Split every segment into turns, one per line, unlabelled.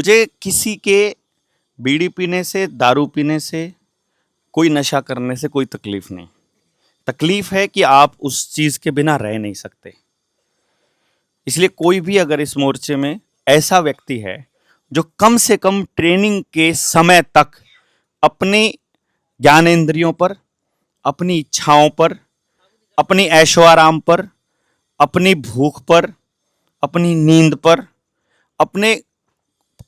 मुझे किसी के बीड़ी पीने से, दारू पीने से, कोई नशा करने से कोई तकलीफ नहीं। तकलीफ है कि आप उस चीज के बिना रह नहीं सकते। इसलिए कोई भी अगर इस मोर्चे में ऐसा व्यक्ति है जो कम से कम ट्रेनिंग के समय तक अपने ज्ञानेंद्रियों पर, अपनी इच्छाओं पर, अपनी ऐशो आराम पर, अपनी भूख पर, अपनी नींद पर, अपने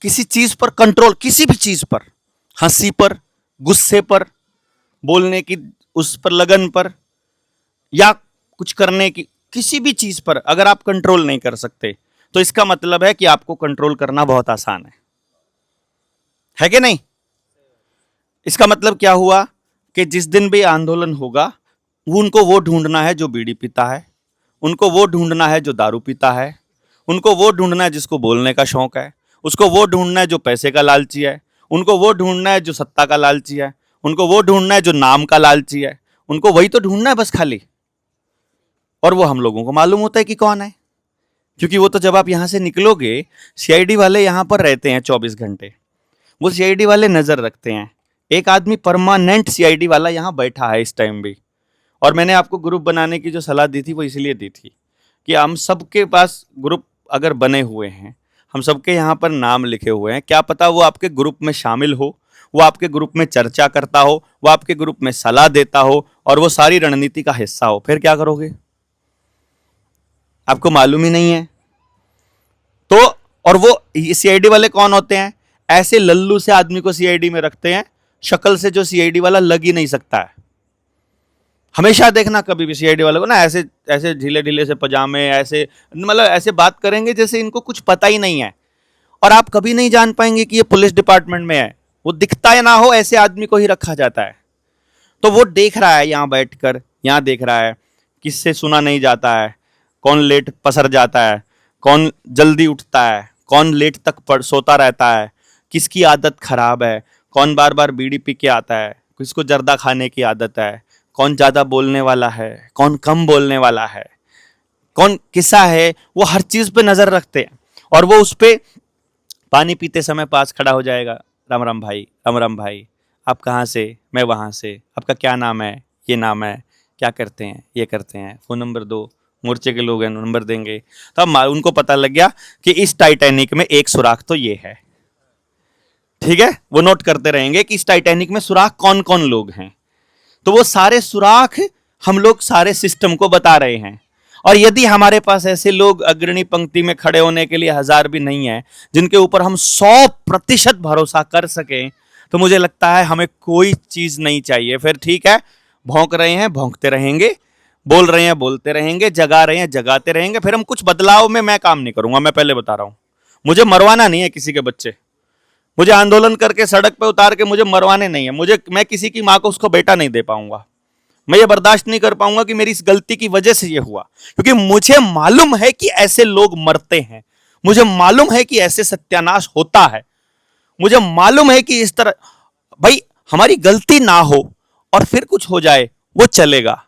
किसी चीज पर कंट्रोल, किसी भी चीज पर, हंसी पर, गुस्से पर, बोलने की उस पर लगन पर, या कुछ करने की किसी भी चीज पर अगर आप कंट्रोल नहीं कर सकते तो इसका मतलब है कि आपको कंट्रोल करना बहुत आसान है कि नहीं? इसका मतलब क्या हुआ कि जिस दिन भी आंदोलन होगा उनको वो ढूंढना है जो बीड़ी पीता है, उनको वो ढूंढना है जो दारू पीता है, उनको वो ढूंढना है जिसको बोलने का शौक है, उसको वो ढूंढना है जो पैसे का लालची है, उनको वो ढूंढना है जो सत्ता का लालची है, उनको वो ढूंढना है जो नाम का लालची है। उनको वही तो ढूंढना है बस खाली। और वो हम लोगों को मालूम होता है कि कौन है, क्योंकि वो तो जब आप यहां से निकलोगे, सीआईडी वाले यहां पर रहते हैं 24 घंटे। वो सीआईडी वाले नजर रखते हैं। एक आदमी परमानेंट सीआईडी वाला यहां बैठा है इस टाइम भी। और मैंने आपको ग्रुप बनाने की जो सलाह दी थी वो इसलिए दी थी कि हम सबके पास ग्रुप अगर बने हुए हैं, हम सबके यहाँ पर नाम लिखे हुए हैं, क्या पता वो आपके ग्रुप में शामिल हो, वो आपके ग्रुप में चर्चा करता हो, वो आपके ग्रुप में सलाह देता हो और वो सारी रणनीति का हिस्सा हो। फिर क्या करोगे? आपको मालूम ही नहीं है तो। और वो सीआईडी वाले कौन होते हैं? ऐसे लल्लू से आदमी को सीआईडी में रखते हैं, शक्ल से जो सीआईडी वाला लग ही नहीं सकता है। हमेशा देखना कभी भी सीआईडी वाले को ना ऐसे ऐसे ढीले ढीले से पजामे, ऐसे मतलब ऐसे बात करेंगे जैसे इनको कुछ पता ही नहीं है। और आप कभी नहीं जान पाएंगे कि ये पुलिस डिपार्टमेंट में है। वो दिखता है ना हो, ऐसे आदमी को ही रखा जाता है। तो वो देख रहा है यहां बैठकर, यहां देख रहा है किससे सुना नहीं जाता है, कौन लेट पसर जाता है, कौन जल्दी उठता है, कौन लेट तक सोता रहता है, किसकी आदत खराब है, कौन बार बार बीड़ी पी के आता है, किसको जर्दा खाने की आदत है, कौन ज्यादा बोलने वाला है, कौन कम बोलने वाला है, कौन किसा है। वो हर चीज पे नजर रखते हैं। और वो उस पे पानी पीते समय पास खड़ा हो जाएगा, राम राम भाई, राम राम भाई, आप कहाँ से? मैं वहाँ से। आपका क्या नाम है? ये नाम है। क्या करते हैं? ये करते हैं। फ़ोन नंबर दो। मोर्चे के लोग हैं, नंबर देंगे। तो अब उनको पता लग गया कि इस टाइटैनिक में एक सुराख तो ये है। ठीक है, वो नोट करते रहेंगे कि इस टाइटैनिक में सुराख कौन कौन लोग हैं। तो वो सारे सुराख हम लोग सारे सिस्टम को बता रहे हैं। और यदि हमारे पास ऐसे लोग अग्रणी पंक्ति में खड़े होने के लिए 1000 भी नहीं है जिनके ऊपर हम 100% भरोसा कर सकें, तो मुझे लगता है हमें कोई चीज नहीं चाहिए। फिर ठीक है, भौंक रहे हैं भौंकते रहेंगे, बोल रहे हैं बोलते रहेंगे, जगा रहे हैं जगाते रहेंगे। फिर हम कुछ बदलाव में मैं काम नहीं करूंगा। मैं पहले बता रहा हूं, मुझे मरवाना नहीं है किसी के बच्चे। मुझे आंदोलन करके सड़क पे उतार के मुझे मरवाने नहीं है। मैं किसी की माँ को उसको बेटा नहीं दे पाऊंगा। मैं ये बर्दाश्त नहीं कर पाऊंगा कि मेरी इस गलती की वजह से ये हुआ, क्योंकि मुझे मालूम है कि ऐसे लोग मरते हैं, मुझे मालूम है कि ऐसे सत्यानाश होता है, मुझे मालूम है कि इस तरह भाई हमारी गलती ना हो और फिर कुछ हो जाए वो चलेगा।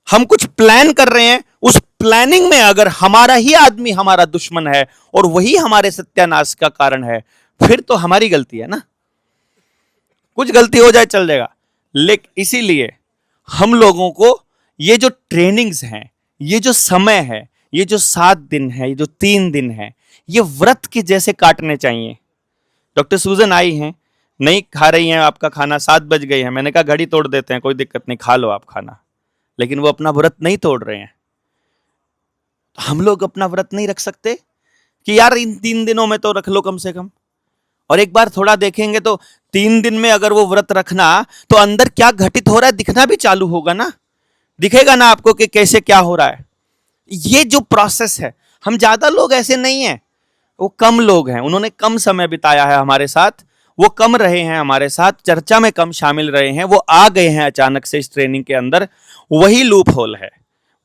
हम कुछ प्लान कर रहे हैं, उस प्लानिंग में अगर हमारा ही आदमी हमारा दुश्मन है और वही हमारे सत्यानाश का कारण है, फिर तो हमारी गलती है ना। कुछ गलती हो जाए चल जाएगा, लेकिन इसीलिए हम लोगों को ये जो ट्रेनिंग्स हैं, ये जो समय है, ये जो 7 दिन है, ये जो 3 दिन है, ये व्रत के जैसे काटने चाहिए। डॉक्टर सूजन आई हैं, नहीं खा रही हैं आपका खाना, 7 बज गई है। मैंने कहा घड़ी तोड़ देते हैं, कोई दिक्कत नहीं, खा लो आप खाना। लेकिन वो अपना व्रत नहीं तोड़ रहे हैं। हम लोग अपना व्रत नहीं रख सकते कि यार इन 3 दिनों में तो रख लो कम से कम। और एक बार थोड़ा देखेंगे तो 3 दिन में अगर वो व्रत रखना तो अंदर क्या घटित हो रहा है दिखना भी चालू होगा ना। दिखेगा ना आपको कि कैसे क्या हो रहा है। ये जो प्रोसेस है, हम ज्यादा लोग ऐसे नहीं हैं, वो कम लोग हैं, उन्होंने कम समय बिताया है हमारे साथ, वो कम रहे हैं हमारे साथ, चर्चा में कम शामिल रहे हैं, वो आ गए हैं अचानक से इस ट्रेनिंग के अंदर। वही लूप होल है,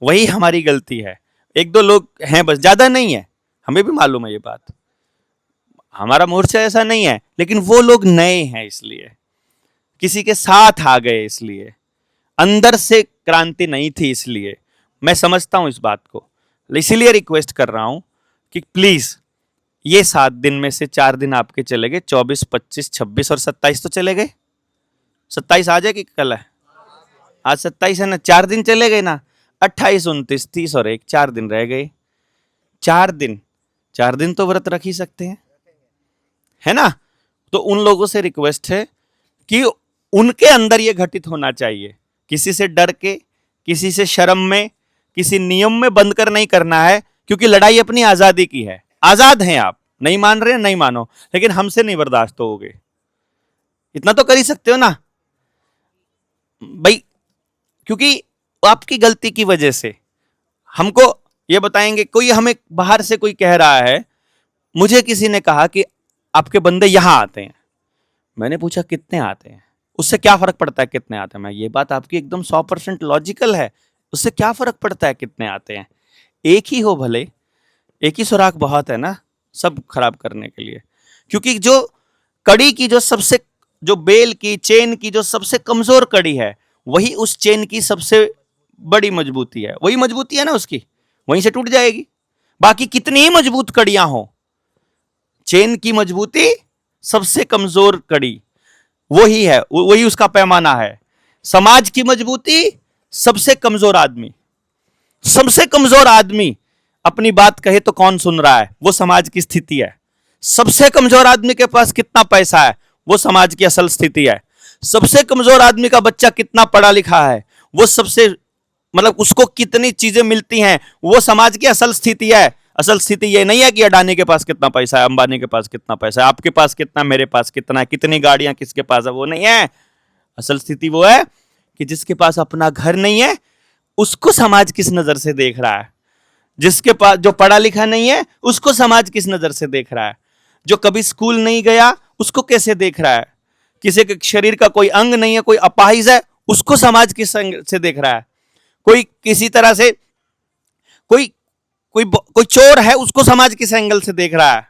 वही हमारी गलती है। 1-2 लोग हैं बस, ज्यादा नहीं है, हमें भी मालूम है ये बात। हमारा मोर्चा ऐसा नहीं है, लेकिन वो लोग नए हैं, इसलिए किसी के साथ आ गए, इसलिए अंदर से क्रांति नहीं थी। इसलिए मैं समझता हूं इस बात को, इसीलिए रिक्वेस्ट कर रहा हूं कि प्लीज ये 7 दिन में से 4 दिन आपके चले गए, 24, 25, 26 और 27 तो चले गए। 27 आज है कि कल है? आज 27 है ना, 4 दिन चले गए ना। 28, 29, 30 और 1, 4 दिन रह गए। 4 दिन, 4 दिन तो व्रत रख ही सकते हैं, है ना। तो उन लोगों से रिक्वेस्ट है कि उनके अंदर ये घटित होना चाहिए। किसी से डर के, किसी से शर्म में, किसी नियम में बंद कर नहीं करना है, क्योंकि लड़ाई अपनी आजादी की है। आजाद हैं आप, नहीं मान रहे नहीं मानो, लेकिन हमसे नहीं बर्दाश्त होगे, इतना तो कर ही सकते हो ना भाई। क्योंकि आपकी गलती की वजह से हमको ये बताएंगे, कोई हमें बाहर से कोई कह रहा है, मुझे किसी ने कहा कि आपके बंदे यहां आते हैं। मैंने पूछा कितने आते हैं, उससे क्या फर्क पड़ता है कितने आते हैं। मैं, ये बात आपकी एकदम 100% लॉजिकल है, उससे क्या फर्क पड़ता है कितने आते हैं, एक ही हो भले, एक ही सुराख बहुत है ना सब खराब करने के लिए। क्योंकि जो कड़ी की जो सबसे, जो बेल की चेन की जो सबसे कमजोर कड़ी है, वही उस चेन की सबसे बड़ी मजबूती है, वही मजबूती है ना उसकी, वहीं से टूट जाएगी। बाकी कितनी ही मजबूत कड़ियां हो, चेन की मजबूती सबसे कमजोर कड़ी वही है, वही उसका पैमाना है। समाज की मजबूती सबसे कमजोर आदमी, सबसे कमजोर आदमी अपनी बात कहे तो कौन सुन रहा है, वो समाज की स्थिति है। सबसे कमजोर आदमी के पास कितना पैसा है, वो समाज की असल स्थिति है। सबसे कमजोर आदमी का बच्चा कितना पढ़ा लिखा है, वो सबसे, मतलब उसको कितनी चीजें मिलती हैं, वो समाज की असल स्थिति है। असल स्थिति ये नहीं है कि अडानी के पास कितना पैसा है, अंबानी के पास कितना पैसा है, आपके पास कितना, मेरे पास कितना है, कितनी गाड़ियां किसके पास है, वो नहीं है। असल स्थिति वो है कि जिसके पास अपना घर नहीं है, उसको समाज किस नजर से देख रहा है। जिसके पास, जो पढ़ा लिखा नहीं है, उसको समाज किस नजर से देख रहा है। जो कभी स्कूल नहीं गया, उसको कैसे देख रहा है। किसी के शरीर का कोई अंग नहीं है, कोई अपाहिज है, उसको समाज किस से देख रहा है। कोई किसी तरह से, कोई कोई चोर है, उसको समाज किस एंगल से देख रहा है।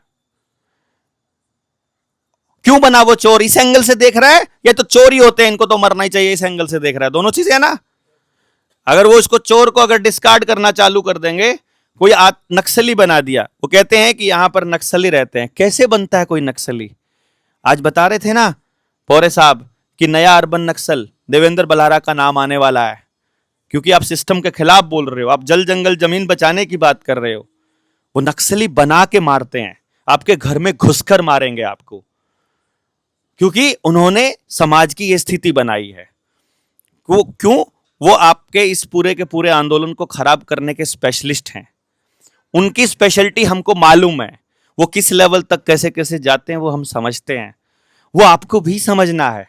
क्यों बना वो चोर, इस एंगल से देख रहा है, या तो चोर ही होते हैं इनको तो मरना ही चाहिए, इस एंगल से देख रहा है। दोनों चीजें है ना। अगर वो इसको, चोर को अगर डिस्कार्ड करना चालू कर देंगे, कोई नक्सली बना दिया, वो कहते हैं कि यहां पर नक्सली रहते हैं। कैसे बनता है कोई नक्सली? आज बता रहे थे ना पौरे साहब कि नया अर्बन नक्सल देवेंद्र बल्हारा का नाम आने वाला है, क्योंकि आप सिस्टम के खिलाफ बोल रहे हो, आप जल जंगल जमीन बचाने की बात कर रहे हो। वो नक्सली बना के मारते हैं, आपके घर में घुसकर मारेंगे आपको, क्योंकि उन्होंने समाज की ये स्थिति बनाई है। वो क्यों? वो आपके इस पूरे के पूरे आंदोलन को खराब करने के स्पेशलिस्ट हैं। उनकी स्पेशलिटी हमको मालूम है, वो किस लेवल तक कैसे कैसे जाते हैं वो हम समझते हैं, वो आपको भी समझना है।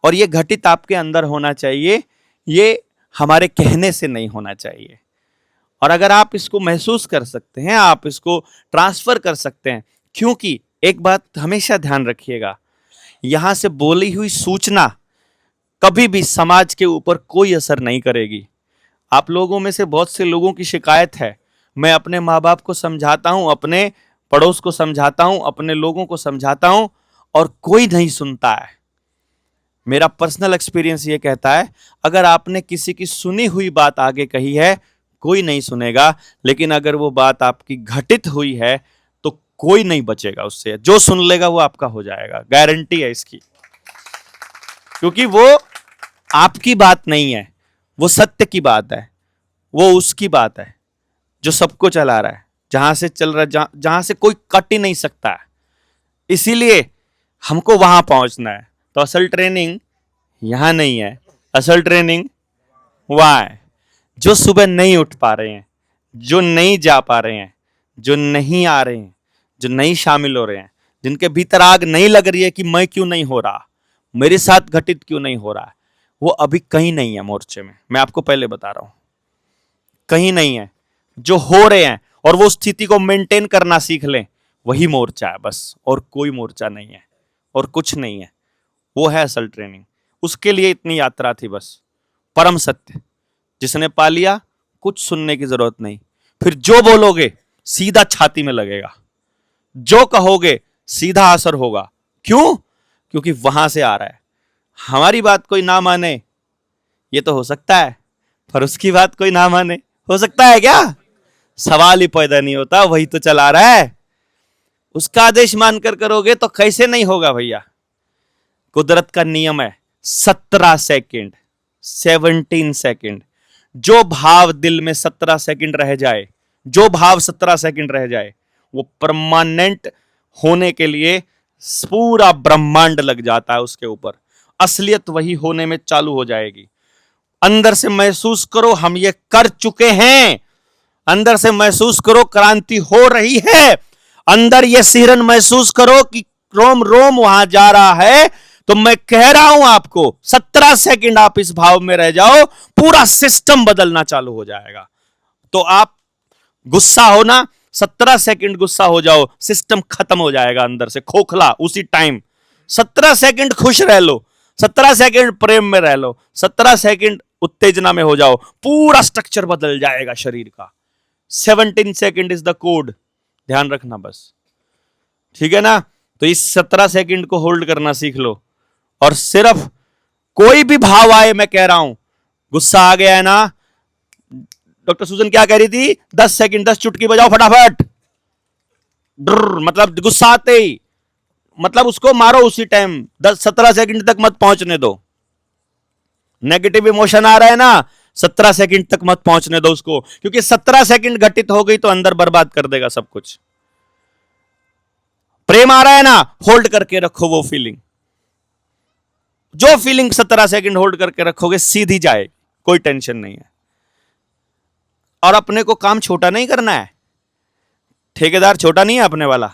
और ये घटित आपके अंदर होना चाहिए, ये हमारे कहने से नहीं होना चाहिए। और अगर आप इसको महसूस कर सकते हैं, आप इसको ट्रांसफर कर सकते हैं, क्योंकि एक बात हमेशा ध्यान रखिएगा, यहां से बोली हुई सूचना कभी भी समाज के ऊपर कोई असर नहीं करेगी। आप लोगों में से बहुत से लोगों की शिकायत है, मैं अपने माँ बाप को समझाता हूं, अपने पड़ोस को समझाता हूं, अपने लोगों को समझाता हूं, और कोई नहीं सुनता है। मेरा पर्सनल एक्सपीरियंस ये कहता है, अगर आपने किसी की सुनी हुई बात आगे कही है, कोई नहीं सुनेगा, लेकिन अगर वो बात आपकी घटित हुई है तो कोई नहीं बचेगा उससे। जो सुन लेगा वो आपका हो जाएगा, गारंटी है इसकी। क्योंकि वो आपकी बात नहीं है, वो सत्य की बात है, वो उसकी बात है जो सबको चला रहा है, जहां से चल रहा है, जहां से कोई कट ही नहीं सकता है। इसीलिए हमको वहां पहुंचना है। तो असल ट्रेनिंग यहां नहीं है, असल ट्रेनिंग वहां है। जो सुबह नहीं उठ पा रहे हैं, जो नहीं जा पा रहे हैं, जो नहीं आ रहे हैं, जो नहीं शामिल हो रहे हैं, जिनके भीतर आग नहीं लग रही है कि मैं क्यों नहीं हो रहा, मेरे साथ घटित क्यों नहीं हो रहा, वो अभी कहीं नहीं है मोर्चे में। मैं आपको पहले बता रहा हूं, कहीं नहीं है। जो हो रहे हैं और वो स्थिति को मेंटेन करना सीख लें, वही मोर्चा है बस, और कोई मोर्चा नहीं है और कुछ नहीं है। वो है असल ट्रेनिंग। उसके लिए इतनी यात्रा थी बस। परम सत्य जिसने पा लिया, कुछ सुनने की जरूरत नहीं। फिर जो बोलोगे सीधा छाती में लगेगा, जो कहोगे सीधा असर होगा। क्यों? क्योंकि वहां से आ रहा है। हमारी बात कोई ना माने ये तो हो सकता है, पर उसकी बात कोई ना माने हो सकता है क्या? सवाल ही पैदा नहीं होता, वही तो चला रहा है। उसका आदेश मानकर करोगे तो कैसे नहीं होगा भैया। कुदरत का नियम है 17 सेकंड, 17 सेकंड। जो भाव दिल में 17 सेकंड रह जाए, जो भाव 17 सेकंड रह जाए, वो परमानेंट होने के लिए पूरा ब्रह्मांड लग जाता है उसके ऊपर। असलियत वही होने में चालू हो जाएगी। अंदर से महसूस करो हम ये कर चुके हैं, अंदर से महसूस करो क्रांति हो रही है, अंदर ये सिहरन महसूस करो कि रोम रोम वहां जा रहा है। तो मैं कह रहा हूं आपको 17 सेकंड आप इस भाव में रह जाओ, पूरा सिस्टम बदलना चालू हो जाएगा। तो आप गुस्सा हो ना, 17 सेकंड गुस्सा हो जाओ, सिस्टम खत्म हो जाएगा अंदर से खोखला उसी टाइम। 17 सेकंड खुश रह लो, 17 सेकंड प्रेम में रह लो, 17 सेकंड उत्तेजना में हो जाओ, पूरा स्ट्रक्चर बदल जाएगा शरीर का। 17 सेकंड इज द कोड, ध्यान रखना बस, ठीक है ना। तो इस 17 सेकंड को होल्ड करना सीख लो, और सिर्फ कोई भी भाव आए, मैं कह रहा हूं गुस्सा आ गया है ना, डॉक्टर सुजन क्या कह रही थी, 10 सेकंड 10 चुटकी बजाओ फटाफट, मतलब गुस्सा आते ही, मतलब उसको मारो उसी टाइम, 10-17 सेकंड तक मत पहुंचने दो। नेगेटिव इमोशन आ रहा है ना, 17 सेकंड तक मत पहुंचने दो उसको, क्योंकि 17 सेकंड घटित हो गई तो अंदर बर्बाद कर देगा सब कुछ। प्रेम आ रहा है ना, होल्ड करके रखो वो फीलिंग, जो फीलिंग 17 सेकंड होल्ड करके रखोगे सीधी जाएगी, कोई टेंशन नहीं है। और अपने को काम छोटा नहीं करना है, ठेकेदार छोटा नहीं है अपने वाला,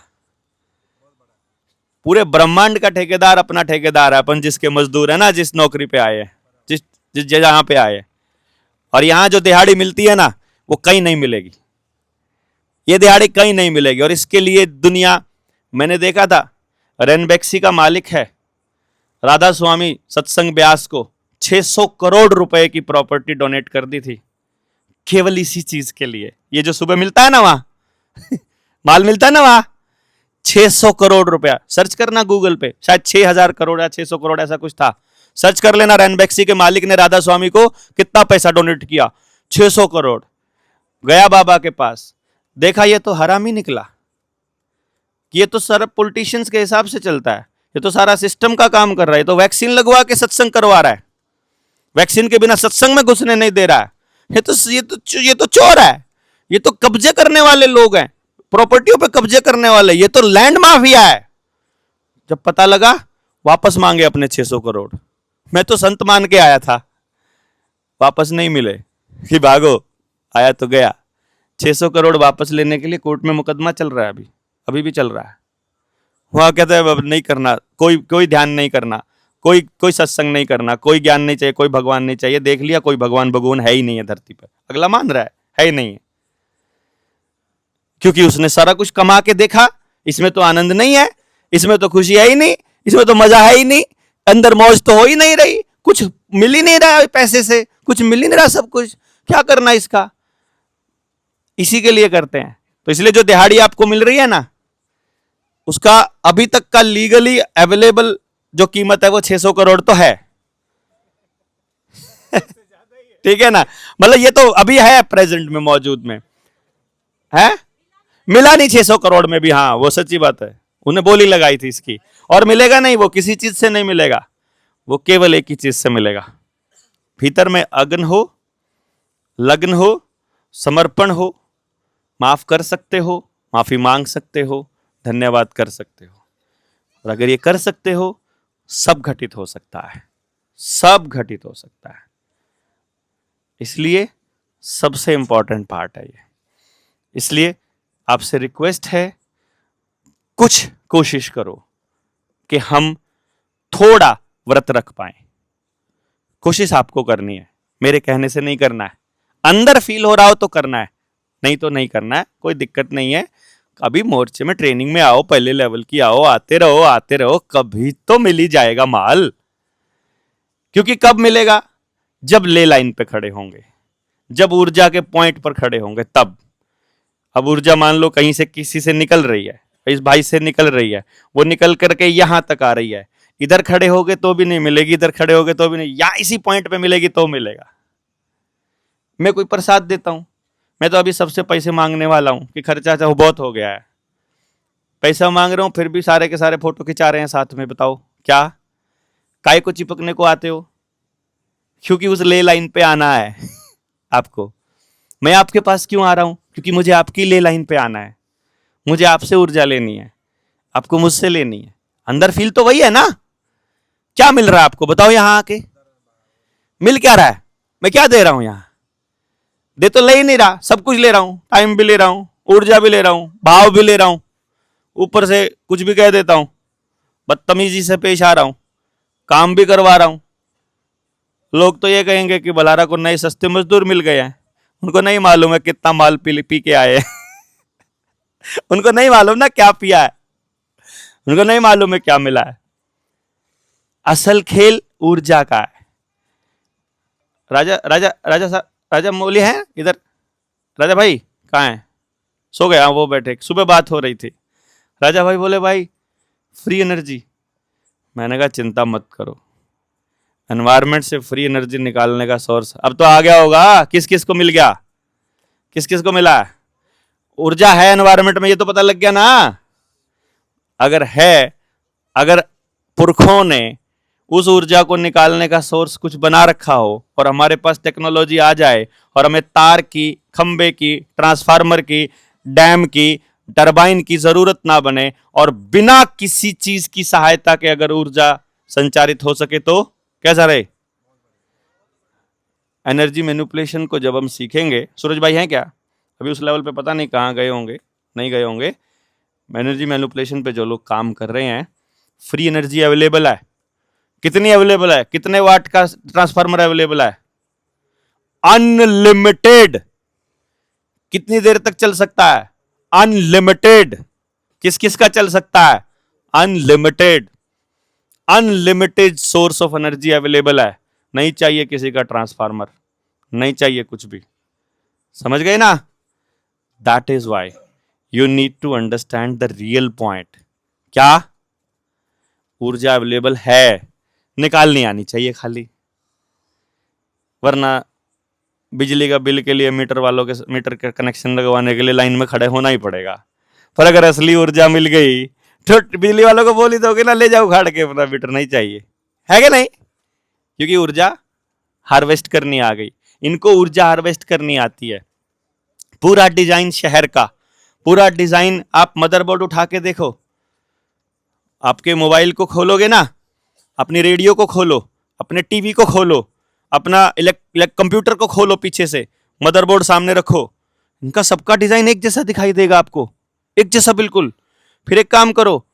पूरे ब्रह्मांड का ठेकेदार अपना ठेकेदार है। अपन जिसके मजदूर है ना, जिस नौकरी पे आए, जिस जिस जगह पे आए, और यहां जो दिहाड़ी मिलती है ना, वो कहीं नहीं मिलेगी, ये दिहाड़ी कहीं नहीं मिलेगी। और इसके लिए दुनिया, मैंने देखा था रेनबैक्सी का मालिक है राधा स्वामी सत्संग ब्यास को 600 करोड़ रुपए की प्रॉपर्टी डोनेट कर दी थी, केवल इसी चीज के लिए। ये जो सुबह मिलता है ना वहां माल मिलता है ना वहां, 600 करोड़ रुपया, सर्च करना गूगल पे, शायद 6000 करोड़ या 600 करोड़ ऐसा कुछ था, सर्च कर लेना। रेनबैक्सी के मालिक ने राधा स्वामी को कितना पैसा डोनेट किया, 600 करोड़। गया बाबा के पास, देखा ये तो हरामी निकला, ये तो सारा पॉलिटिशियंस के हिसाब से चलता है, ये तो सारा सिस्टम का काम कर रहा है, तो वैक्सीन लगवा के सत्संग करवा रहा है, वैक्सीन के बिना सत्संग में घुसने नहीं दे रहा है, ये तो चोर है, ये तो कब्जे करने वाले लोग हैं, प्रॉपर्टियों पे कब्जे करने वाले, ये तो लैंड माफिया है। जब पता लगा वापस मांगे अपने 600 करोड़। मैं तो संत मान के आया था, वापस नहीं मिले कि भागो, आया तो गया। 600 करोड़ वापस लेने के लिए कोर्ट में मुकदमा चल रहा है, अभी भी चल रहा है। वहां कहते हैं अब नहीं करना, कोई ध्यान नहीं करना, कोई सत्संग नहीं करना, कोई ज्ञान नहीं चाहिए, कोई भगवान नहीं चाहिए, देख लिया कोई भगवान भगवान है ही नहीं है धरती पर, अगला मान रहा है ही नहीं है, क्योंकि उसने सारा कुछ कमा के देखा, इसमें तो आनंद नहीं है, इसमें तो खुशी है ही नहीं, इसमें तो मजा है ही नहीं, अंदर मौज तो हो ही नहीं रही, कुछ मिल ही नहीं रहा, पैसे से कुछ मिल ही नहीं रहा, सब कुछ क्या करना इसका, इसी के लिए करते हैं। तो इसलिए जो दिहाड़ी आपको मिल रही है ना, उसका अभी तक का लीगली अवेलेबल जो कीमत है वो 600 करोड़ तो है ठीक है ना, मतलब ये तो अभी है प्रेजेंट में मौजूद में है, मिला नहीं 600 करोड़ में भी, हाँ वो सच्ची बात है, उन्हें बोली लगाई थी इसकी, और मिलेगा नहीं, वो किसी चीज से नहीं मिलेगा, वो केवल एक ही चीज से मिलेगा, भीतर में अग्न हो, लग्न हो, समर्पण हो, माफ कर सकते हो, माफी मांग सकते हो, धन्यवाद कर सकते हो, और अगर ये कर सकते हो सब घटित हो सकता है, सब घटित हो सकता है। इसलिए सबसे इंपॉर्टेंट पार्ट है ये। इसलिए आपसे रिक्वेस्ट है, कुछ कोशिश करो कि हम थोड़ा व्रत रख पाए, कोशिश आपको करनी है, मेरे कहने से नहीं करना है, अंदर फील हो रहा हो तो करना है, नहीं तो नहीं करना है, कोई दिक्कत नहीं है। अभी मोर्चे में ट्रेनिंग में आओ, पहले लेवल की आओ, आते रहो, कभी तो मिल ही जाएगा माल, क्योंकि कब मिलेगा, जब ले लाइन पे खड़े होंगे, जब ऊर्जा के पॉइंट पर खड़े होंगे तब। अब ऊर्जा मान लो कहीं से किसी से निकल रही है, इस भाई से निकल रही है, वो निकल करके यहां तक आ रही है, इधर खड़े होगे तो भी नहीं मिलेगी, इधर खड़े होगे तो भी नहीं, या इसी पॉइंट पे मिलेगी तो मिलेगा। मैं कोई प्रसाद देता हूं, मैं तो अभी सबसे पैसे मांगने वाला हूं कि खर्चा बहुत हो गया है, पैसा मांग रहा हूं फिर भी सारे के सारे फोटो खिंचा रहे हैं साथ में। बताओ क्या, काय को चिपकने को आते हो? क्योंकि उस ले लाइन पे आना है आपको। मैं आपके पास क्यों आ रहा हूं? क्योंकि मुझे आपकी ले लाइन पे आना है, मुझे आपसे ऊर्जा लेनी है, आपको मुझसे लेनी है। अंदर फील तो वही है ना। क्या मिल रहा है आपको बताओ? यहां आके मिल क्या रहा है? मैं क्या दे रहा हूं यहां? दे तो ले ही नहीं रहा, सब कुछ ले रहा हूं, टाइम भी ले रहा हूं, ऊर्जा भी ले रहा हूं, भाव भी ले रहा हूं, ऊपर से कुछ भी कह देता हूं, बदतमीजी से पेश आ रहा हूं, काम भी करवा रहा हूं। लोग तो ये कहेंगे कि बलारा को नए सस्ते मजदूर मिल गए हैं। उनको नहीं मालूम है कितना माल पी के आए हैं उनको नहीं मालूम ना क्या पिया है, उनको नहीं मालूम है क्या मिला है। असल खेल ऊर्जा का है। राजा राजा राजा सा राजा मौली है इधर? राजा भाई कहाँ हैं? सो गया वो, बैठे, सुबह बात हो रही थी। राजा भाई बोले भाई फ्री एनर्जी। मैंने कहा चिंता मत करो, एनवायरमेंट से फ्री एनर्जी निकालने का सोर्स अब तो आ गया होगा। किस किस को मिल गया? किस किस को मिला? ऊर्जा है एनवायरमेंट में, ये तो पता लग गया ना। अगर है, अगर पुरखों ने उस ऊर्जा को निकालने का सोर्स कुछ बना रखा हो और हमारे पास टेक्नोलॉजी आ जाए और हमें तार की, खंबे की, ट्रांसफार्मर की, डैम की, टरबाइन की जरूरत ना बने और बिना किसी चीज की सहायता के अगर ऊर्जा संचारित हो सके तो कैसा रहे? एनर्जी मैनिपुलेशन को जब हम सीखेंगे, सूरज भाई हैं क्या अभी उस लेवल पे? पता नहीं कहाँ गए होंगे, नहीं गए होंगे। एनर्जी मैनिपुलेशन पे जो लोग काम कर रहे हैं, फ्री एनर्जी अवेलेबल है। कितनी अवेलेबल है? कितने वाट का ट्रांसफार्मर अवेलेबल है? अनलिमिटेड। कितनी देर तक चल सकता है? अनलिमिटेड। किस किस का चल सकता है? Unlimited. Unlimited source of energy available है। नहीं चाहिए किसी का ट्रांसफार्मर, नहीं चाहिए कुछ भी। समझ गए ना? That is why you need to understand the real point. क्या? ऊर्जा अवेलेबल है, निकालनी आनी चाहिए खाली। वरना बिजली का बिल के लिए मीटर वालों के मीटर का कनेक्शन लगवाने के लिए लाइन में खड़े होना ही पड़ेगा। पर अगर असली ऊर्जा मिल गई तो बिजली वालों को बोल ही दोगे ना, ले जाओ उखाड़ के अपना मीटर, नहीं चाहिए, है कि नहीं? क्योंकि ऊर्जा हार्वेस्ट करनी आ गई। इनको ऊर्जा हार्वेस्ट करनी आती है। पूरा डिजाइन शहर का, पूरा डिजाइन, आप मदरबोर्ड उठा के देखो, आपके मोबाइल को खोलोगे ना, अपनी रेडियो को खोलो, अपने टीवी को खोलो, अपना कंप्यूटर को खोलो, पीछे से मदरबोर्ड सामने रखो, इनका सबका डिजाइन एक जैसा दिखाई देगा आपको, एक जैसा बिल्कुल। फिर एक काम करो,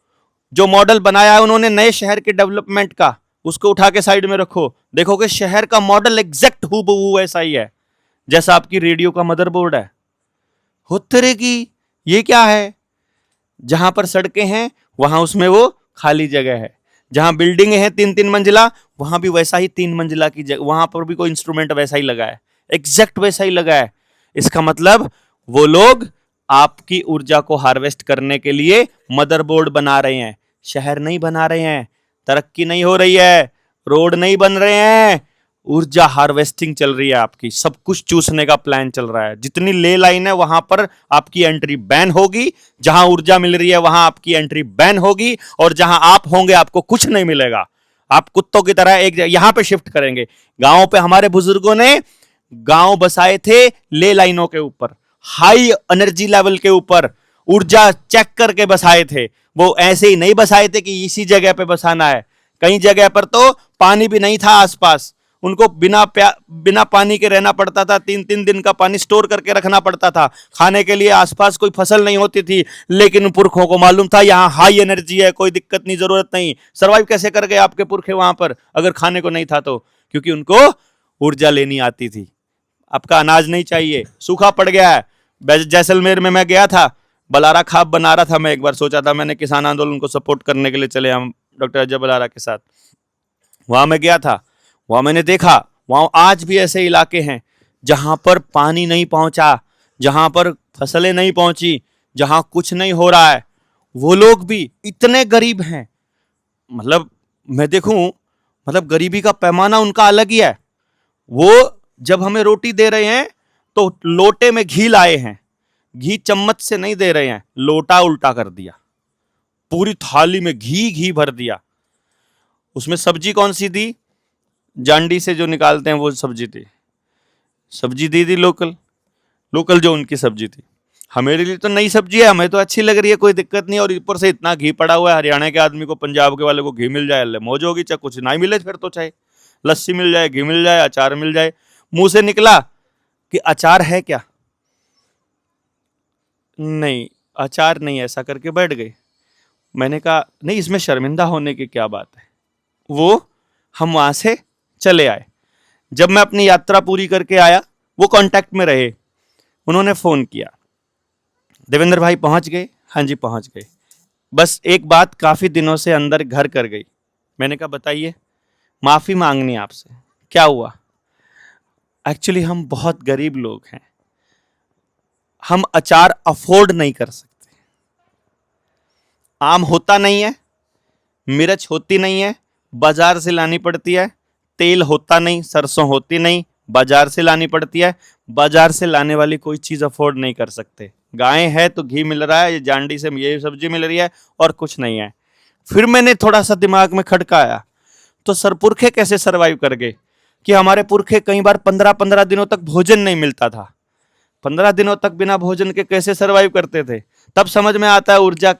जो मॉडल बनाया है उन्होंने नए शहर के डेवलपमेंट का, उसको उठा के साइड में रखो, देखोगे शहर का मॉडल एग्जैक्ट हूबहू ऐसा ही है जैसा आपकी रेडियो का मदरबोर्ड है। हो तेरे की, ये क्या है? जहां पर सड़कें हैं वहां उसमें वो खाली जगह है, जहां बिल्डिंग है 3-3 मंजिला वहां भी वैसा ही 3 मंजिला की जगह, वहां पर भी कोई इंस्ट्रूमेंट वैसा ही लगा है, एग्जैक्ट वैसा ही लगा है। इसका मतलब वो लोग आपकी ऊर्जा को हार्वेस्ट करने के लिए मदरबोर्ड बना रहे हैं, शहर नहीं बना रहे हैं, तरक्की नहीं हो रही है, रोड नहीं बन रहे हैं, ऊर्जा हार्वेस्टिंग चल रही है आपकी, सब कुछ चूसने का प्लान चल रहा है। जितनी ले लाइन है वहां पर आपकी एंट्री बैन होगी, जहां ऊर्जा मिल रही है वहां आपकी एंट्री बैन होगी, और जहां आप होंगे आपको कुछ नहीं मिलेगा। आप कुत्तों की तरह एक यहां पे शिफ्ट करेंगे। गांव पे हमारे बुजुर्गों ने गांव बसाए थे ले लाइनों के ऊपर, हाई एनर्जी लेवल के ऊपर, ऊर्जा चेक करके बसाए थे। वो ऐसे ही नहीं बसाए थे कि इसी जगह पे बसाना है। कई जगह पर तो पानी भी नहीं था आसपास, उनको बिना पानी के रहना पड़ता था, 3-3 दिन का पानी स्टोर करके रखना पड़ता था। खाने के लिए आसपास कोई फसल नहीं होती थी, लेकिन पुरखों को मालूम था यहाँ हाई एनर्जी है, कोई दिक्कत नहीं, जरूरत नहीं। सर्वाइव कैसे कर गए आपके पुरखे वहां पर अगर खाने को नहीं था तो? क्योंकि उनको ऊर्जा लेनी आती थी। आपका अनाज नहीं चाहिए, सूखा पड़ गया है। जैसलमेर में मैं गया था, बलारा खाप बना रहा था मैं, एक बार सोचा था मैंने किसान आंदोलन को सपोर्ट करने के लिए चले हम डॉक्टर अजय बलारा के साथ, वहां मैं गया था। वहां मैंने देखा, वहां आज भी ऐसे इलाके हैं जहां पर पानी नहीं पहुंचा, जहां पर फसलें नहीं पहुंची, जहां कुछ नहीं हो रहा है। वो लोग भी इतने गरीब हैं, मतलब मैं देखूं, मतलब गरीबी का पैमाना उनका अलग ही है। वो जब हमें रोटी दे रहे हैं तो लोटे में घी लाए हैं, घी चम्मच से नहीं दे रहे हैं, लोटा उल्टा कर दिया। पूरी थाली में घी घी भर दिया। उसमें सब्जी कौन सी थी? जांडी से जो निकालते हैं वो सब्जी थी। सब्जी दी थी लोकल, लोकल जो उनकी सब्जी थी। हमारे लिए तो नई सब्जी है, हमें तो अच्छी लग रही है, कोई दिक्कत नहीं। और ऊपर से इतना घी पड़ा हुआ है, हरियाणा के आदमी को, पंजाब के वाले को घी मिल जाए मौज होगी। चाहे कुछ ना मिले फिर तो, चाहे लस्सी मिल जाए, घी मिल जाए, अचार मिल जाए। मुंह से निकला कि अचार है क्या? नहीं अचार नहीं, ऐसा करके बैठ गए। मैंने कहा नहीं, इसमें शर्मिंदा होने की क्या बात है। वो हम वहां से चले आए। जब मैं अपनी यात्रा पूरी करके आया, वो कांटेक्ट में रहे। उन्होंने फोन किया, देवेंद्र भाई पहुंच गए? हाँ जी पहुंच गए। बस एक बात काफी दिनों से अंदर घर कर गई। मैंने कहा बताइए। माफी मांगनी आपसे। क्या हुआ? एक्चुअली हम बहुत गरीब लोग हैं, हम अचार अफोर्ड नहीं कर सकते। आम होता नहीं है, मिर्च होती नहीं है, बाजार से लानी पड़ती है। तेल होता नहीं, सरसों होती नहीं, बाजार से लानी पड़ती है। बाजार से लाने वाली कोई चीज अफोर्ड नहीं कर सकते। गाय है तो घी मिल रहा है, ये जांडी से ये सब्जी मिल रही है, और कुछ नहीं है। फिर मैंने थोड़ा सा दिमाग में खटकाया, तो सरपुरखे कैसे सरवाइव कर गए? कि हमारे पुरखे कई बार 15-15 दिनों तक भोजन नहीं मिलता था। 15 दिनों तक बिना भोजन के कैसे सरवाइव करते थे? तब समझ में आता है ऊर्जा।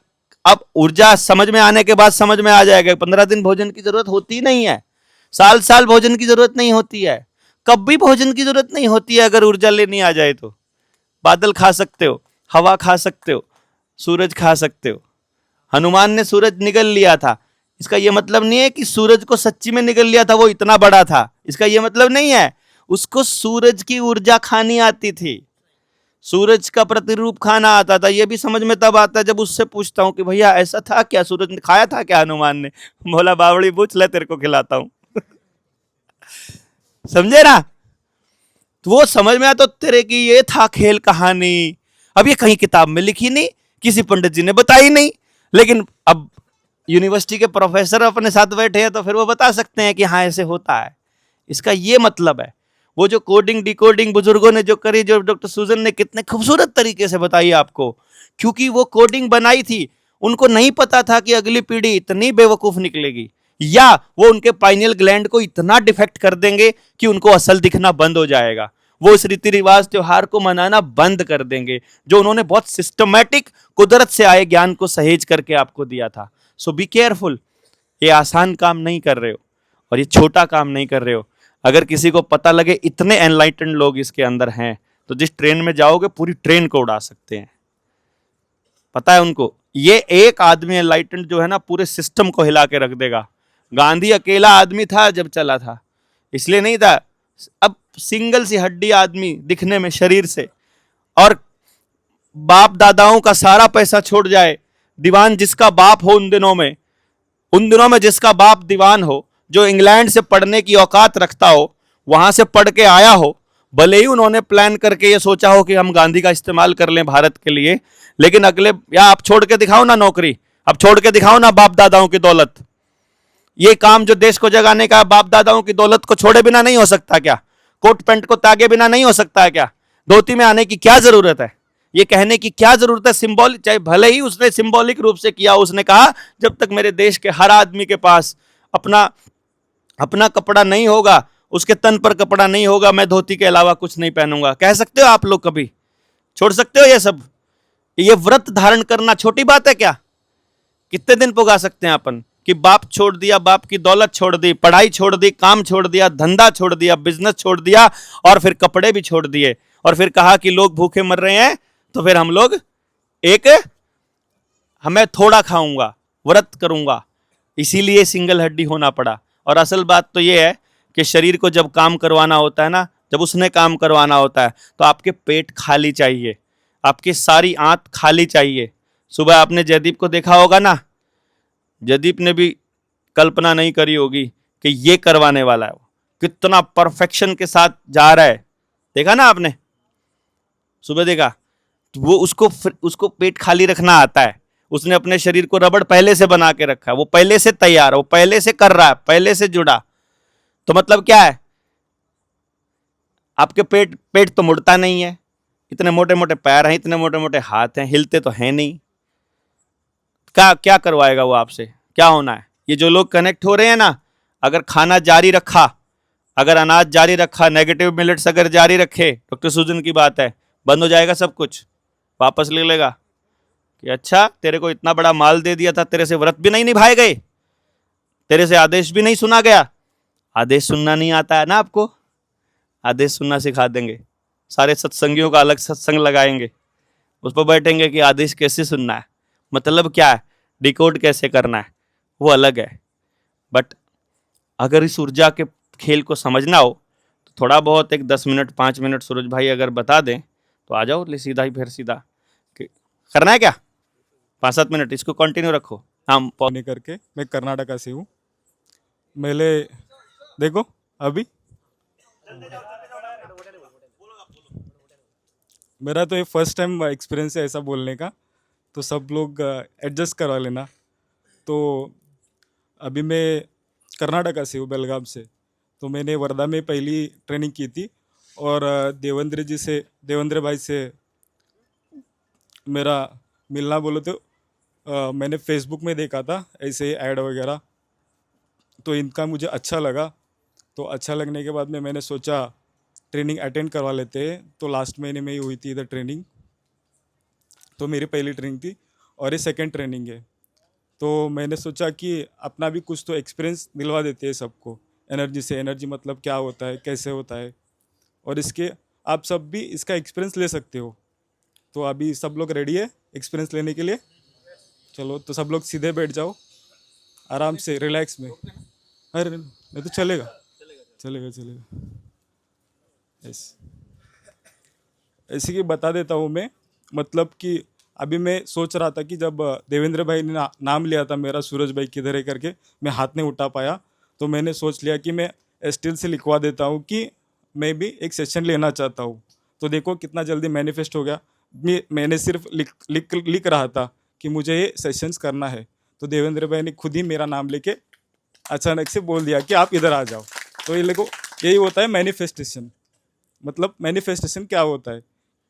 अब ऊर्जा समझ में आने के बाद समझ में आ जाएगा, 15 दिन भोजन की जरूरत होती नहीं है, साल साल भोजन की जरूरत नहीं होती है, कभी भोजन की जरूरत नहीं होती है। अगर ऊर्जा लेनी आ जाए तो बादल खा सकते हो, हवा खा सकते हो, सूरज खा सकते हो। हनुमान ने सूरज निगल लिया था, इसका यह मतलब नहीं है कि सूरज को सच्ची में निगल लिया था, वो इतना बड़ा था, इसका यह मतलब नहीं है। उसको सूरज की ऊर्जा खानी आती थी, सूरज का प्रतिरूप खाना आता था। यह भी समझ में तब आता है जब उससे पूछता हूं कि भैया ऐसा था क्या, सूरज ने खाया था क्या हनुमान ने? बोला बावड़ी पूछ ले, तेरे को खिलाता हूं। समझे ना? तो वो समझ में आता, तेरे की ये था खेल कहानी। अब ये कहीं किताब में लिखी नहीं, किसी पंडित जी ने बताई नहीं, लेकिन अब यूनिवर्सिटी के प्रोफेसर अपने साथ बैठे हैं तो फिर वो बता सकते हैं कि हाँ ऐसे होता है। इसका ये मतलब है, वो जो कोडिंग डिकोडिंग बुजुर्गों ने जो करी, जो डॉक्टर सुजन ने कितने खूबसूरत तरीके से बताई आपको, क्योंकि वो कोडिंग बनाई थी। उनको नहीं पता था कि अगली पीढ़ी इतनी बेवकूफ निकलेगी, या वो उनके पाइनियल ग्लैंड को इतना डिफेक्ट कर देंगे कि उनको असल दिखना बंद हो जाएगा। वो इस रीति रिवाज त्योहार को मनाना बंद कर देंगे, जो उन्होंने बहुत सिस्टमैटिक कुदरत से आए ज्ञान को सहेज करके आपको दिया था। सो बी केयरफुल। ये आसान काम नहीं कर रहे हो, और ये छोटा काम नहीं कर रहे हो। अगर किसी को पता लगे इतने एनलाइटेंड लोग इसके अंदर हैं, तो जिस ट्रेन में जाओगे पूरी ट्रेन को उड़ा सकते हैं। पता है उनको, ये एक आदमी एनलाइटेंड जो है ना, पूरे सिस्टम को हिला के रख देगा। गांधी अकेला आदमी था जब चला था, इसलिए नहीं था। अब सिंगल सी हड्डी आदमी दिखने में शरीर से, और बाप दादाओं का सारा पैसा छोड़ जाए, दीवान जिसका बाप हो उन दिनों में जिसका बाप दीवान हो, जो इंग्लैंड से पढ़ने की औकात रखता हो, वहां से पढ़ के आया हो, भले ही उन्होंने प्लान करके ये सोचा हो कि हम गांधी का इस्तेमाल कर लें भारत के लिए, लेकिन अगले, या आप छोड़ के दिखाओ ना नौकरी, अब छोड़ के दिखाओ ना बाप दादाओं की दौलत। ये काम जो देश को जगाने का, बाप दादाओं की दौलत को छोड़े बिना नहीं हो सकता क्या? कोट पैंट को तागे बिना नहीं हो सकता है क्या? धोती में आने की क्या जरूरत है? ये कहने की क्या जरूरत है? सिंबॉलिक, चाहे भले ही उसने सिंबॉलिक रूप से किया, उसने कहा जब तक मेरे देश के हर आदमी के पास अपना अपना कपड़ा नहीं होगा, उसके तन पर कपड़ा नहीं होगा, मैं धोती के अलावा कुछ नहीं पहनूंगा। कह सकते हो आप लोग? कभी छोड़ सकते हो ये सब? ये व्रत धारण करना छोटी बात है क्या? कितने दिन पुगा सकते हैं अपन कि बाप छोड़ दिया, बाप की दौलत छोड़ दी, पढ़ाई छोड़ दी, काम छोड़ दिया, धंधा छोड़ दिया, बिजनेस छोड़ दिया, और फिर कपड़े भी छोड़ दिए, और फिर कहा कि लोग भूखे मर रहे हैं तो फिर हम लोग हमें थोड़ा खाऊंगा, व्रत करूंगा, इसीलिए सिंगल हड्डी होना पड़ा। और असल बात तो यह है कि शरीर को जब काम करवाना होता है ना, जब उसने काम करवाना होता है, तो आपके पेट खाली चाहिए, आपकी सारी आंत खाली चाहिए। सुबह आपने जयदीप को देखा होगा ना, जयदीप ने भी कल्पना नहीं करी होगी कि ये करवाने वाला है। वो कितना परफेक्शन के साथ जा रहा है, देखा ना आपने? सुबह देखा? तो वो उसको पेट खाली रखना आता है। उसने अपने शरीर को रबड़ पहले से बना के रखा है, वो पहले से तैयार है, वो पहले से कर रहा है, पहले से जुड़ा। तो मतलब क्या है? आपके पेट तो मुड़ता नहीं है, इतने मोटे मोटे पैर हैं, इतने मोटे मोटे हाथ हैं, हिलते तो हैं नहीं। क्या क्या करवाएगा वो आपसे, क्या होना है? ये जो लोग कनेक्ट हो रहे हैं ना, अगर खाना जारी रखा, अगर अनाज जारी रखा, नेगेटिव मिलेट्स अगर जारी रखे, डॉक्टर सुजन की बात है, बंद हो जाएगा सब कुछ, वापस ले लेगा कि अच्छा तेरे को इतना बड़ा माल दे दिया था, तेरे से व्रत भी नहीं निभाए गए, तेरे से आदेश भी नहीं सुना गया। आदेश सुनना नहीं आता है ना आपको, आदेश सुनना सिखा देंगे। सारे सत्संगियों का अलग सत्संग लगाएंगे, उस पर बैठेंगे कि आदेश कैसे सुनना है, मतलब क्या है, डिकोड कैसे करना है, वो अलग है। बट अगर इस ऊर्जा के खेल को समझना हो तो थोड़ा बहुत एक 10 मिनट 5 मिनट सूरज भाई अगर बता दें तो आ जाओ, ले सीधा ही फिर सीधा करना है क्या, 5-7 मिनट इसको कंटिन्यू रखो। हम
नहीं करके मैं कर्नाटका से हूँ। मेले देखो अभी मेरा तो ये फर्स्ट टाइम एक्सपीरियंस है ऐसा बोलने का, तो सब लोग एडजस्ट करवा लेना। तो अभी मैं कर्नाटका से हूँ, बेलगाम से। तो मैंने वर्धा में पहली ट्रेनिंग की थी, और देवेंद्र भाई से मेरा मिलना बोलो तो मैंने फेसबुक में देखा था ऐसे ऐड वगैरह, तो इनका मुझे अच्छा लगा। तो अच्छा लगने के बाद में मैंने सोचा ट्रेनिंग अटेंड करवा लेते हैं। तो लास्ट महीने में ही हुई थी इधर ट्रेनिंग, तो मेरी पहली ट्रेनिंग थी और ये सेकंड ट्रेनिंग है। तो मैंने सोचा कि अपना भी कुछ तो एक्सपीरियंस दिलवा देते हैं सबको, एनर्जी से। एनर्जी मतलब क्या होता है, कैसे होता है, और इसके आप सब भी इसका एक्सपीरियंस ले सकते हो। तो अभी सब लोग रेडी है एक्सपीरियंस लेने के लिए? चलो तो सब लोग सीधे बैठ जाओ आराम से रिलैक्स में। अरे नहीं तो चलेगा, चलेगा चलेगा। यस, ऐसे कि बता देता हूँ मैं। मतलब कि अभी मैं सोच रहा था कि जब देवेंद्र भाई ने नाम लिया था मेरा, सूरज भाई किधर है करके, मैं हाथ नहीं उठा पाया। तो मैंने सोच लिया कि मैं स्टिल से लिखवा देता हूँ कि मैं भी एक सेशन लेना चाहता हूँ। तो देखो कितना जल्दी मैनिफेस्ट हो गया। मैंने सिर्फ लिख रहा था कि मुझे ये सेशंस करना है, तो देवेंद्र भाई ने खुद ही मेरा नाम लेके अचानक से बोल दिया कि आप इधर आ जाओ। तो ये देखो, यही होता है मैनिफेस्टेशन। मतलब मैनिफेस्टेशन क्या होता है,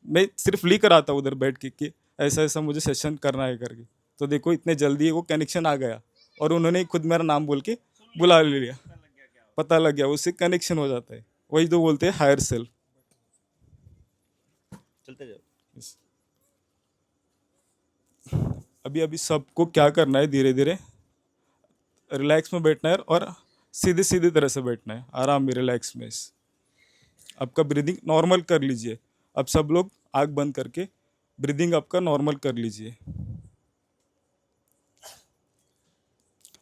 मैं सिर्फ लिख रहा था उधर बैठ के कि ऐसा ऐसा मुझे सेशन करना है करके। तो देखो इतने जल्दी वो कनेक्शन आ गया, और उन्होंने खुद मेरा नाम बोल के बुला ले लिया। पता लग गया, उससे कनेक्शन हो जाता है। वही तो बोलते हैं हायर सेल्फ।
चलते जाओ।
अभी अभी सबको क्या करना है, धीरे धीरे रिलैक्स में बैठना है, और सीधी सीधी तरह से बैठना है, आराम में रिलैक्स में। आपका ब्रीदिंग नॉर्मल कर लीजिए। अब सब लोग आँख बंद करके ब्रीदिंग आपका नॉर्मल कर लीजिए।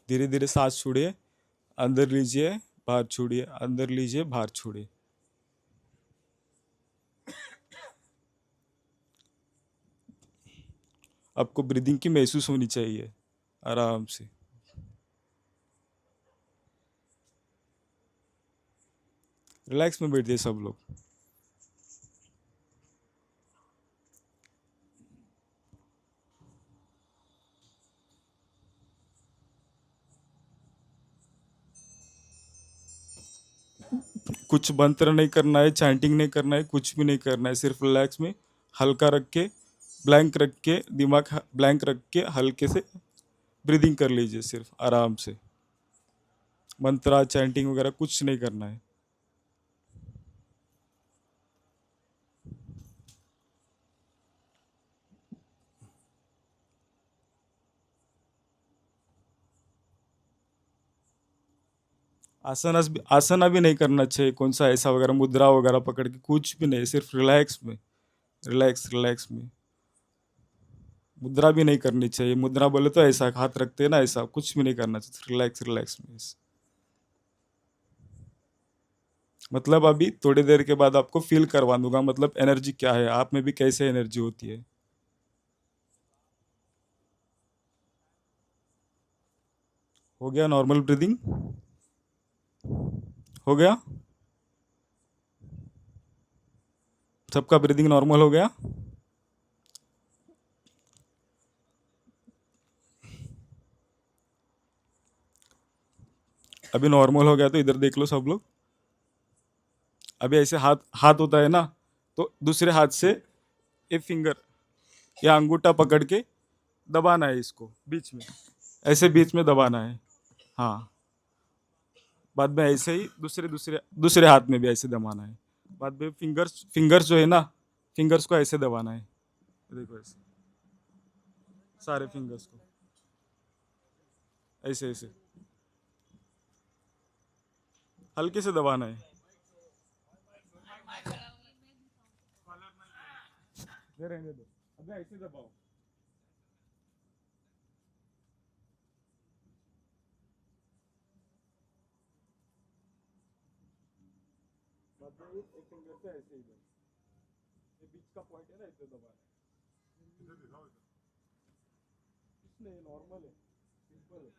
धीरे धीरे सांस छोड़िए, अंदर लीजिए, बाहर छोड़िए, अंदर लीजिए, बाहर छोड़िए। आपको ब्रीदिंग की महसूस होनी चाहिए आराम से। रिलैक्स में बैठिए सब लोग। कुछ मंत्र नहीं करना है, चैंटिंग नहीं करना है, कुछ भी नहीं करना है। सिर्फ रिलैक्स में हल्का रख के, ब्लैंक रख के, दिमाग ब्लैंक रख के हल्के से ब्रीदिंग कर लीजिए, सिर्फ आराम से। मंत्रा चैंटिंग वगैरह कुछ नहीं करना है। आसना भी नहीं करना चाहिए, कौन सा ऐसा वगैरह मुद्रा वगैरह पकड़ के, कुछ भी नहीं। सिर्फ रिलैक्स में, रिलैक्स रिलैक्स में। मुद्रा भी नहीं करनी चाहिए। मुद्रा बोले तो ऐसा हाथ रखते हैं ना, ऐसा कुछ भी नहीं करना चाहिए। रिलैक्स रिलैक्स में। मतलब अभी थोड़ी देर के बाद आपको फील करवा दूंगा, मतलब एनर्जी क्या है, आप में भी कैसे एनर्जी होती है। हो गया नॉर्मल ब्रीदिंग? हो गया? सबका ब्रीदिंग नॉर्मल हो गया? अभी नॉर्मल हो गया तो इधर देख लो सब लोग। अभी ऐसे हाथ हाथ होता है ना, तो दूसरे हाथ से ये फिंगर या अंगूठा पकड़ के दबाना है इसको बीच में, ऐसे बीच में दबाना है। हाँ, बाद में ऐसे ही दूसरे दूसरे दूसरे हाथ में भी ऐसे दबाना है। बाद में फिंगर्स फिंगर्स जो है ना, फिंगर्स को ऐसे दबाना है, देखो ऐसे सारे फिंगर्स को ऐसे ऐसे हल्के से दबाना है। दे रहने दो, अभी ऐसे दबाओ। बाद में एक फिंगर से ऐसे इधर, ये बीच का पॉइंट है ना, इधर दबाना है। इसमें नॉर्मल है, सिंपल है,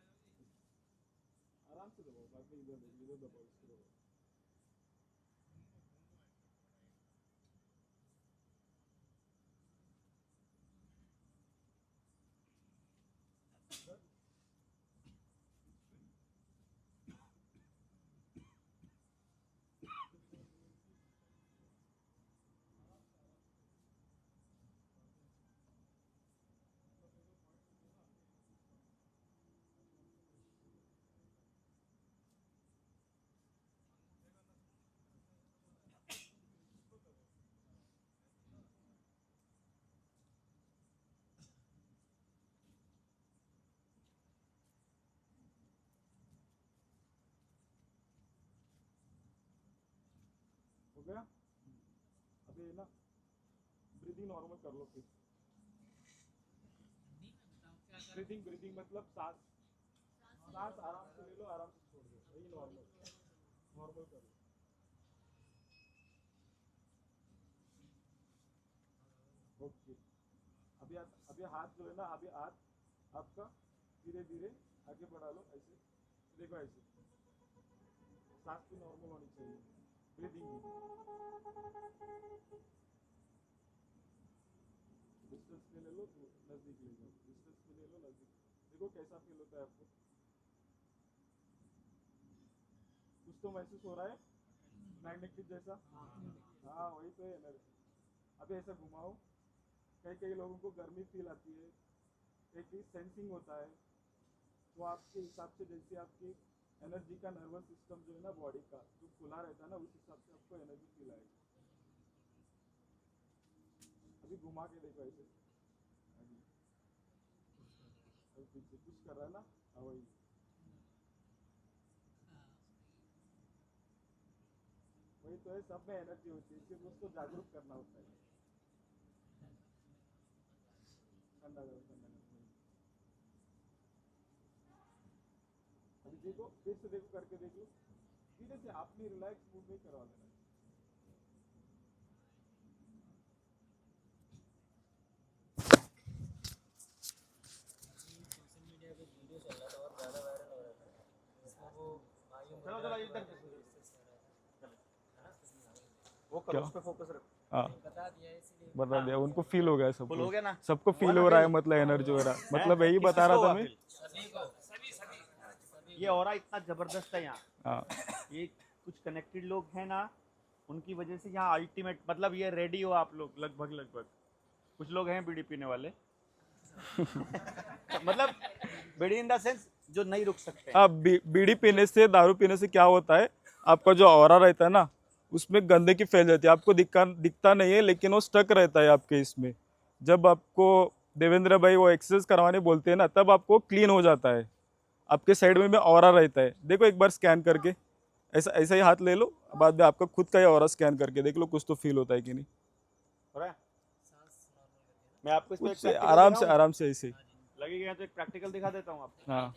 आराम से दबाओ। बाद में इधर इधर दबाओ, इसको दबाओ। हो गया? अभी ना ब्रीदिंग नॉर्मल कर लो फिर। ब्रीदिंग ब्रीदिंग मतलब सांस, सांस आराम से ले लो, आराम से छोड़ दो, वही नॉर्मल नॉर्मल कर लो। ओके, अभी हाथ जो है ना, अभी हाथ आपका धीरे धीरे आगे बढ़ा लो, ऐसे देखो, ऐसे सांस भी नॉर्मल होनी चाहिए, ब्रीदिंग भी। डिस्टेंस में ले लो तो नजदीक ले जाओ, डिस्टेंस में ले लो, नजदीक। देखो कैसा फील होता है आपको, कुछ तो महसूस हो रहा है मैग्नेटिक जैसा। हाँ वही तो है एनर्जी। अभी ऐसा घुमाओ, कई कई लोगों को गर्मी फील आती है, एक ही सेंसिंग होता है, तो आपके हिसाब से जैसे आपकी एनर्जी का नर्वस सिस्टम जो है ना, बॉडी का जो खुला रहता है ना, उस हिसाब से आपको एनर्जी फील आएगी। अभी घुमा के देखो ऐसे, अभी अभी पीछे कुछ कर रहा है ना, हाँ वही वही तो है, सब में एनर्जी होती है, सिर्फ उसको जागरूक करना होता है। ठंडा करो, ठंडा करो। अभी देखो, फिर से देखो, करके देख लो, धीरे से आपने रिलैक्स मूड में करवा देना। चलो चलो इधर वो करो, उस पे फोकस रखो। हाँ, बता दिया उनको, फील हो गया
फुल हो
सबको,
गया ना,
सबको फील हो रहा है, मतलब एनर्जी हो रहा है, मतलब यही बता रहा था मैं।
ये ऑरा इतना जबरदस्त है यहाँ,
हाँ
ये कुछ कनेक्टेड लोग हैं ना, उनकी वजह से यहाँ अल्टीमेट, मतलब ये रेडी हो आप लोग लगभग लगभग। कुछ लोग हैं बीड़ी पीने वाले मतलब बीड़ी इन द सेंस जो नहीं रुक सकते।
अब बीड़ी पीने से, दारू पीने से क्या होता है, आपका जो ऑरा रहता है ना, उसमें गंदगी फैल जाती है, आपको दिखता नहीं है, लेकिन वो स्टक रहता है आपके इसमें। जब आपको देवेंद्र भाई वो एक्सरसाइज करवाने बोलते हैं ना, तब आपको क्लीन हो जाता है, आपके साइड में ऑरा रहता है। देखो एक बार स्कैन करके, ऐसा ऐसा ही हाथ ले लो, बाद में आपका खुद का ही ऑरा स्कैन करके देख लो, कुछ तो फील होता है कि नहीं।
हो रहा है? मैं आपको इसको एक
कुछ से
प्रैक्टिकल दिखाऊं?
आराम से ऐसे ही।
लगेगा तो एक प्रैक्टिकल दिखा देता हूँ आपको।
हाँ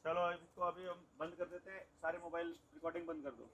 चलो इसको अभी हम बंद कर देते हैं, सारे मोबाइल रिकॉर्डिंग बंद कर दो।